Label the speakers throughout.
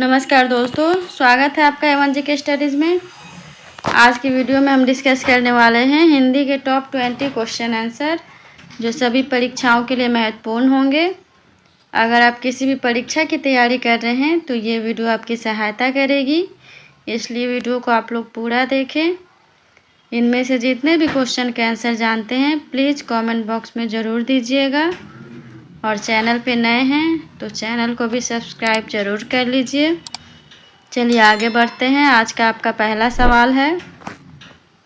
Speaker 1: नमस्कार दोस्तों, स्वागत है आपका एवन जी के स्टडीज़ में। आज की वीडियो में हम डिस्कस करने वाले हैं हिंदी के टॉप 20 क्वेश्चन आंसर जो सभी परीक्षाओं के लिए महत्वपूर्ण होंगे। अगर आप किसी भी परीक्षा की तैयारी कर रहे हैं तो ये वीडियो आपकी सहायता करेगी, इसलिए वीडियो को आप लोग पूरा देखें। इनमें से जितने भी क्वेश्चन के आंसर जानते हैं प्लीज़ कमेंट बॉक्स में ज़रूर दीजिएगा, और चैनल पे नए हैं तो चैनल को भी सब्सक्राइब जरूर कर लीजिए। चलिए आगे बढ़ते हैं। आज का आपका पहला सवाल है,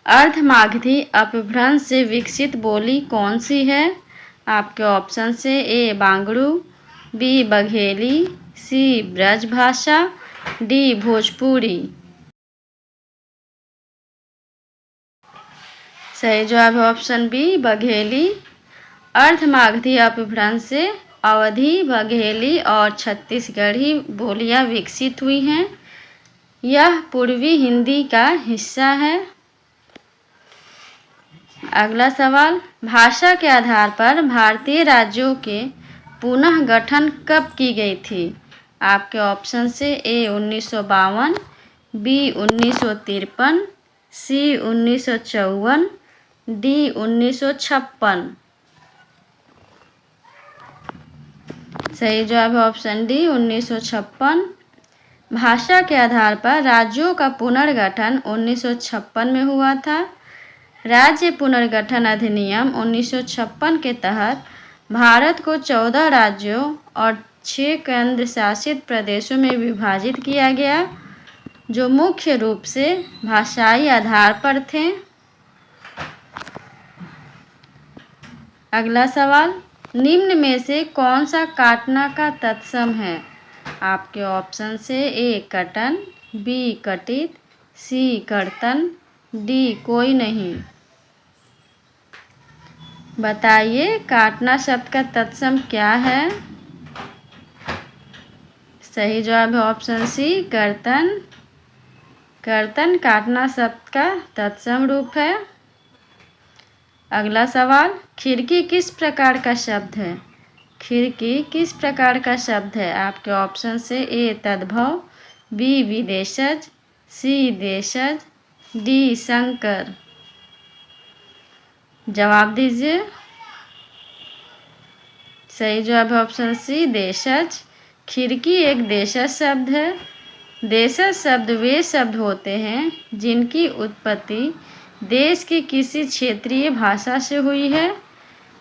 Speaker 1: अर्धमागधी अपभ्रंश से विकसित बोली कौन सी है? आपके ऑप्शन से ए बांगड़ू, बी बघेली, सी ब्रजभाषा, डी भोजपुरी। सही जवाब है ऑप्शन बी बघेली। अर्धमागधी अपभ्रंश से अवधी, बघेली और छत्तीसगढ़ी बोलियां विकसित हुई हैं। यह पूर्वी हिंदी का हिस्सा है। अगला सवाल, भाषा के आधार पर भारतीय राज्यों के पुनः गठन कब की गई थी? आपके ऑप्शन से ए 1952, बी 1953, सी 1954, डी 1956। सही जवाब है ऑप्शन डी 1956। भाषा के आधार पर राज्यों का पुनर्गठन 1956 में हुआ था। राज्य पुनर्गठन अधिनियम 1956 के तहत भारत को 14 राज्यों और 6 केंद्र शासित प्रदेशों में विभाजित किया गया, जो मुख्य रूप से भाषाई आधार पर थे। अगला सवाल, निम्न में से कौन सा काटना का तत्सम है? आपके ऑप्शन से ए कटन, बी कटित, सी कर्तन, डी कोई नहीं। बताइए काटना शब्द का तत्सम क्या है? सही जवाब है ऑप्शन सी कर्तन। कर्तन काटना शब्द का तत्सम रूप है। अगला सवाल, खिड़की किस प्रकार का शब्द है? खिड़की किस प्रकार का शब्द है? आपके ऑप्शन से ए तद्भव, बी विदेशज, सी देशज, डी संकर। जवाब दीजिए। सही जवाब है ऑप्शन सी देशज। खिड़की एक देशज शब्द है। देशज शब्द वे शब्द होते हैं जिनकी उत्पत्ति देश की किसी क्षेत्रीय भाषा से हुई है,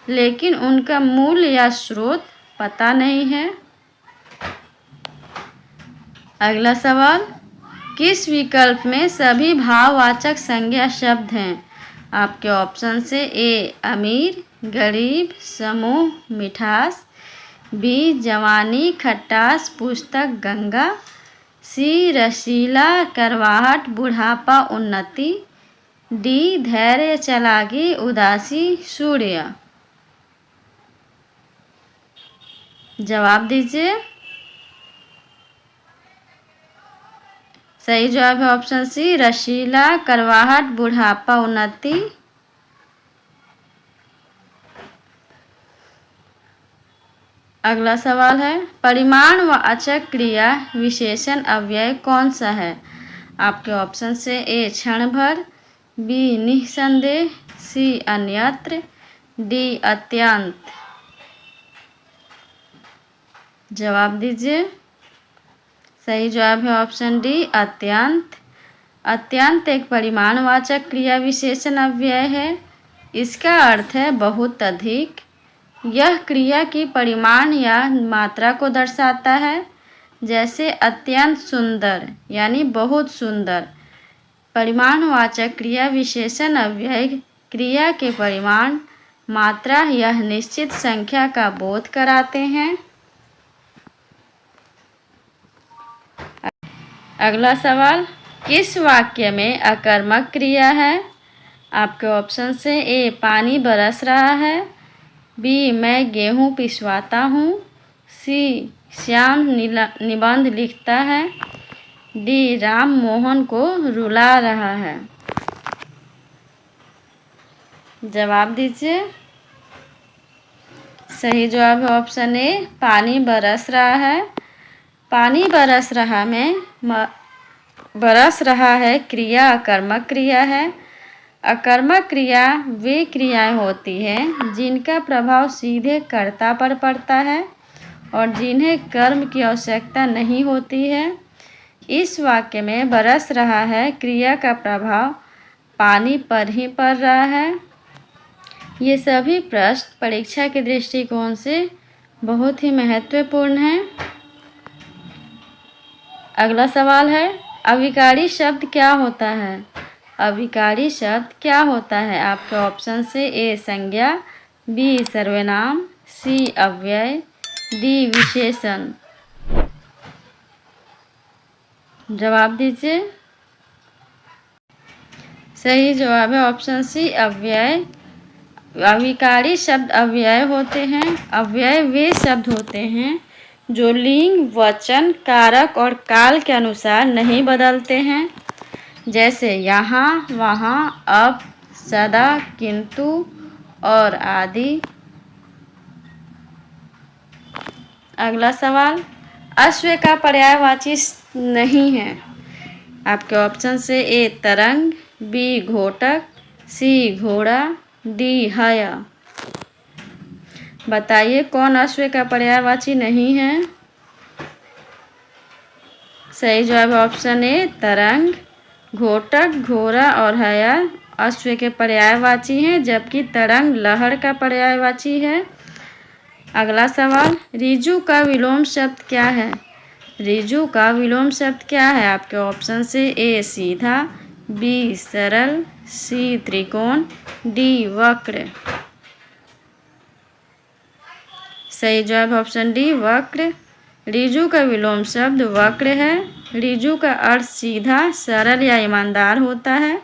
Speaker 1: लेकिन उनका मूल या स्रोत पता नहीं है। अगला सवाल, किस विकल्प में सभी भाववाचक संज्ञा शब्द हैं? आपके ऑप्शन से ए अमीर, गरीब, समूह, मिठास, बी जवानी, खटास, पुस्तक, गंगा, सी रसीला, करवाहट, बुढ़ापा, उन्नति, डी धैर्य, चालाकी, उदासी, सूर्य। जवाब दीजिए। सही जवाब है ऑप्शन सी रसीला, करवाहट, बुढ़ापा, उन्नति। अगला सवाल है, परिमाणवाचक क्रिया विशेषण अव्यय कौन सा है? आपके ऑप्शन से ए क्षण भर, बी निःसंदेह, सी अन्यत्र, डी अत्यंत। जवाब दीजिए। सही जवाब है ऑप्शन डी अत्यंत। अत्यंत एक परिमाणवाचक क्रिया विशेषण अव्यय है। इसका अर्थ है बहुत अधिक। यह क्रिया की परिमाण या मात्रा को दर्शाता है, जैसे अत्यंत सुंदर यानी बहुत सुंदर। परिमाणवाचक क्रिया विशेषण अव्यय क्रिया के परिमाण, मात्रा या निश्चित संख्या का बोध कराते हैं। अगला सवाल, किस वाक्य में अकर्मक क्रिया है? आपके ऑप्शन से ए पानी बरस रहा है, बी मैं गेहूँ पिसवाता हूँ, सी श्याम निबंध लिखता है, डी राम मोहन को रुला रहा है। जवाब दीजिए। सही जवाब है ऑप्शन ए पानी बरस रहा है। पानी बरस रहा में बरस रहा है क्रिया अकर्मक क्रिया है। अकर्मक क्रिया वे क्रियाएं होती हैं जिनका प्रभाव सीधे कर्ता पर पड़ता है और जिन्हें कर्म की आवश्यकता नहीं होती है। इस वाक्य में बरस रहा है क्रिया का प्रभाव पानी पर ही पड़ रहा है। ये सभी प्रश्न परीक्षा के दृष्टिकोण से बहुत ही महत्वपूर्ण हैं। अगला सवाल है, अविकारी शब्द क्या होता है? अविकारी शब्द क्या होता है? आपके ऑप्शन से ए संज्ञा, बी सर्वनाम, सी अव्यय, डी विशेषण। जवाब दीजिए। सही जवाब है ऑप्शन सी अव्यय। अविकारी शब्द अव्यय होते हैं। अव्यय वे शब्द होते हैं जो लिंग, वचन, कारक और काल के अनुसार नहीं बदलते हैं, जैसे यहाँ, वहाँ, अब, सदा, किंतु और आदि। अगला सवाल, अश्व का पर्यायवाची नहीं है। आपके ऑप्शन से ए तरंग, बी घोटक, सी घोड़ा, डी हया। बताइए कौन अश्व का पर्यायवाची नहीं है? सही जवाब ऑप्शन ए तरंग। घोटक, घोड़ा और हया अश्व के पर्यायवाची हैं, जबकि तरंग लहर का पर्यायवाची है। अगला सवाल, ऋजु का विलोम शब्द क्या है? ऋजु का विलोम शब्द क्या है? आपके ऑप्शन से ए सीधा, बी सरल, सी त्रिकोण, डी वक्र। सही जवाब ऑप्शन डी वक्र। ऋजु का विलोम शब्द वक्र है। ऋजु का अर्थ सीधा, सरल या ईमानदार होता है,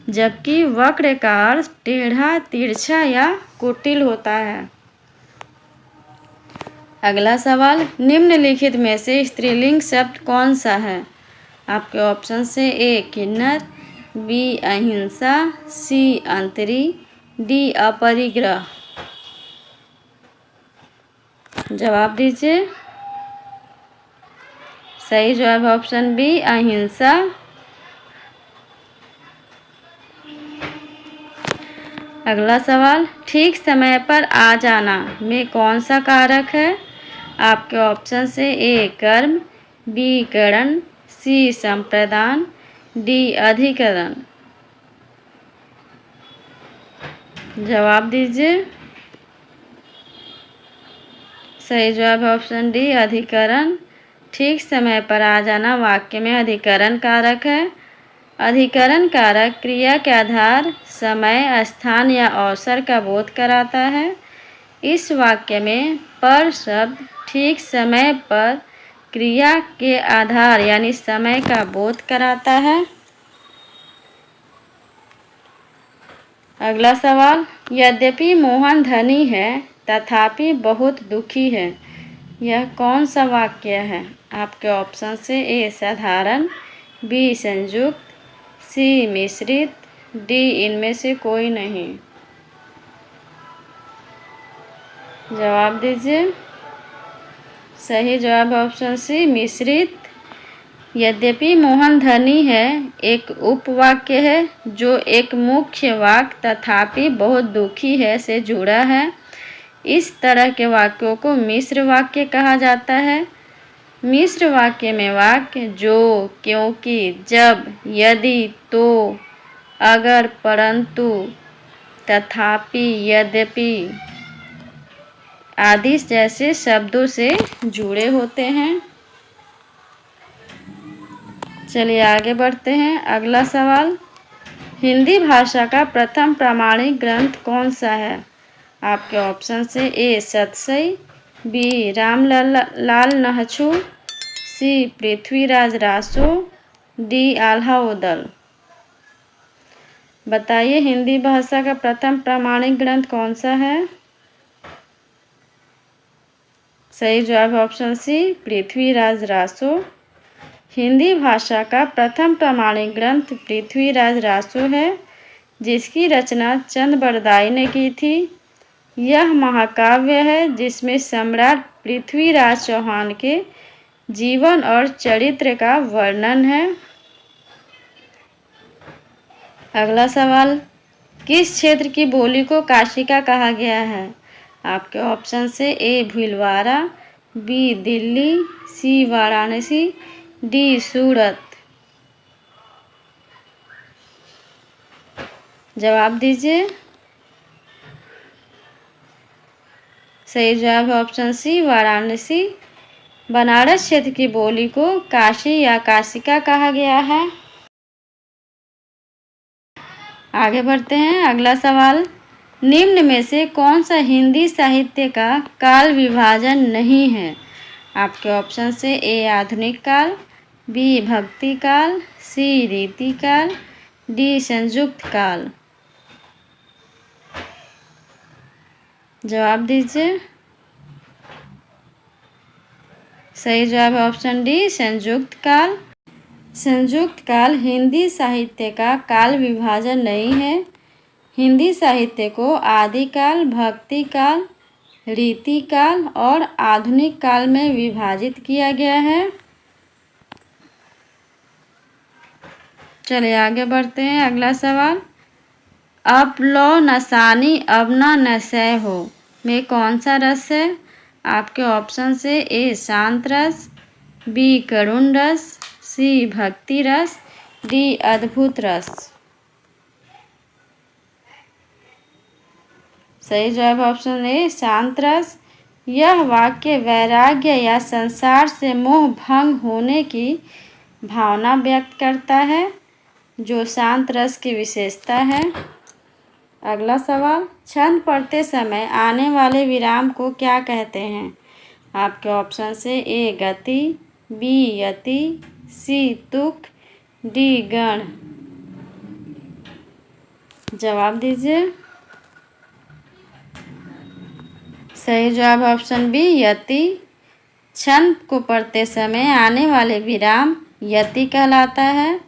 Speaker 1: जबकि वक्र का अर्थ टेढ़ा, तिरछा या कुटिल होता है। अगला सवाल, निम्नलिखित में से स्त्रीलिंग शब्द कौन सा है? आपके ऑप्शन से ए किन्नर, बी अहिंसा, सी अंतरी, डी अपरिग्रह। जवाब दीजिए। सही जवाब ऑप्शन बी अहिंसा। अगला सवाल, ठीक समय पर आ जाना में कौन सा कारक है? आपके ऑप्शन से ए कर्म, बी करण, सी संप्रदान, डी अधिकरण। जवाब दीजिए। सही जवाब ऑप्शन डी अधिकरण। ठीक समय पर आ जाना वाक्य में अधिकरण कारक है। अधिकरण कारक क्रिया के आधार, समय, स्थान या अवसर का बोध कराता है। इस वाक्य में पर शब्द ठीक समय पर क्रिया के आधार यानी समय का बोध कराता है। अगला सवाल, यद्यपि मोहन धनी है तथापि बहुत दुखी है, यह कौन सा वाक्य है? आपके ऑप्शन से ए साधारण, बी संयुक्त, सी मिश्रित, डी इनमें से कोई नहीं। जवाब दीजिए। सही जवाब ऑप्शन सी मिश्रित। यद्यपि मोहन धनी है एक उपवाक्य है जो एक मुख्य वाक्य तथापि बहुत दुखी है से जुड़ा है। इस तरह के वाक्यों को मिश्र वाक्य कहा जाता है। मिश्र वाक्य में वाक्य जो, क्योंकि, जब, यदि, तो, अगर, परंतु, तथापि, यद्यपि आदि जैसे शब्दों से जुड़े होते हैं। चलिए आगे बढ़ते हैं। अगला सवाल, हिंदी भाषा का प्रथम प्रामाणिक ग्रंथ कौन सा है? आपके ऑप्शन से ए सतसई, बी रामलाल नहछू, सी पृथ्वीराज रासो, डी आल्हा उदल। बताइए हिंदी भाषा का प्रथम प्रामाणिक ग्रंथ कौन सा है? सही जवाब ऑप्शन सी पृथ्वीराज रासो। हिंदी भाषा का प्रथम प्रामाणिक ग्रंथ पृथ्वीराज रासो है, जिसकी रचना चंद बरदाई ने की थी। यह महाकाव्य है जिसमें सम्राट पृथ्वीराज चौहान के जीवन और चरित्र का वर्णन है। अगला सवाल, किस क्षेत्र की बोली को काशिका कहा गया है? आपके ऑप्शन से ए भीलवाड़ा, बी दिल्ली, सी वाराणसी, डी सूरत। जवाब दीजिए। सही जवाब है ऑप्शन सी वाराणसी। बनारस क्षेत्र की बोली को काशी या काशिका कहा गया है। आगे बढ़ते हैं। अगला सवाल, निम्न में से कौन सा हिंदी साहित्य का काल विभाजन नहीं है? आपके ऑप्शन से ए आधुनिक काल, बी भक्ति काल, सी रीति काल, डी संयुक्त काल। जवाब दीजिए। सही जवाब है ऑप्शन डी संयुक्त काल। संयुक्त काल हिंदी साहित्य का काल विभाजन नहीं है। हिंदी साहित्य को आदिकाल, भक्ति काल, रीति काल और आधुनिक काल में विभाजित किया गया है। चलिए आगे बढ़ते हैं। अगला सवाल, अब लो नसानी अब ना नशय हो में कौन सा रस है? आपके ऑप्शन से ए शांत रस, बी करुण रस, सी भक्ति रस, डी अद्भुत रस। सही जवाब ऑप्शन ए शांत रस। यह वाक्य वैराग्य या संसार से मोह भंग होने की भावना व्यक्त करता है, जो शांत रस की विशेषता है। अगला सवाल, छंद पढ़ते समय आने वाले विराम को क्या कहते हैं? आपके ऑप्शन से ए गति, बी यति, सी तुक, डी गण। जवाब दीजिए। सही जवाब ऑप्शन बी यति। छंद को पढ़ते समय आने वाले विराम यति कहलाता है।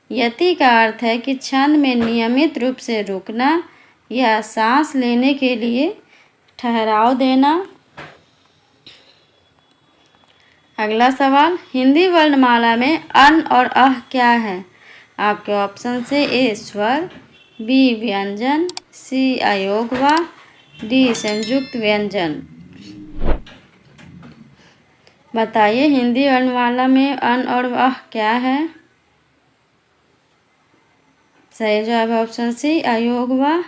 Speaker 1: यति का अर्थ है कि छंद में नियमित रूप से रुकना या सांस लेने के लिए ठहराव देना। अगला सवाल, हिंदी वर्णमाला में अन और अह क्या है? आपके ऑप्शन से ए स्वर, बी व्यंजन, सी अयोगवा, डी संयुक्त व्यंजन। बताइए हिंदी वर्णमाला में अन और अह क्या है? सही जवाब ऑप्शन सी अयोगवा।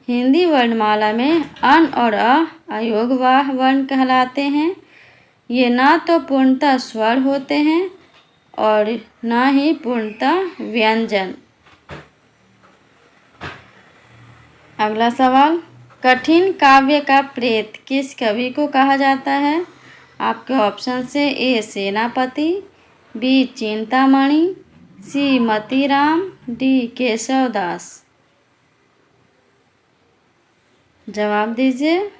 Speaker 1: हिंदी वर्णमाला में अन और अ अयोगवाह वर्ण कहलाते हैं। ये ना तो पूर्णतः स्वर होते हैं और ना ही पूर्णतः व्यंजन। अगला सवाल, कठिन काव्य का प्रेत किस कवि को कहा जाता है? आपके ऑप्शन से ए सेनापति, बी चिंतामणि, सी मतीराम, डी केशवदास। जवाब दीजिए।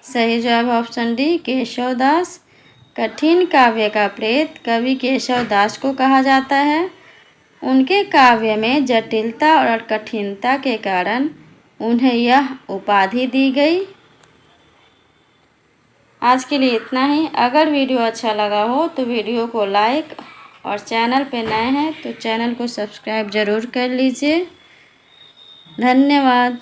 Speaker 1: सही जवाब ऑप्शन डी केशवदास। कठिन काव्य का प्रेत कवि केशवदास को कहा जाता है। उनके काव्य में जटिलता और कठिनता के कारण उन्हें यह उपाधि दी गई। आज के लिए इतना ही। अगर वीडियो अच्छा लगा हो तो वीडियो को लाइक और चैनल पे नए हैं तो चैनल को सब्सक्राइब ज़रूर कर लीजिए। धन्यवाद।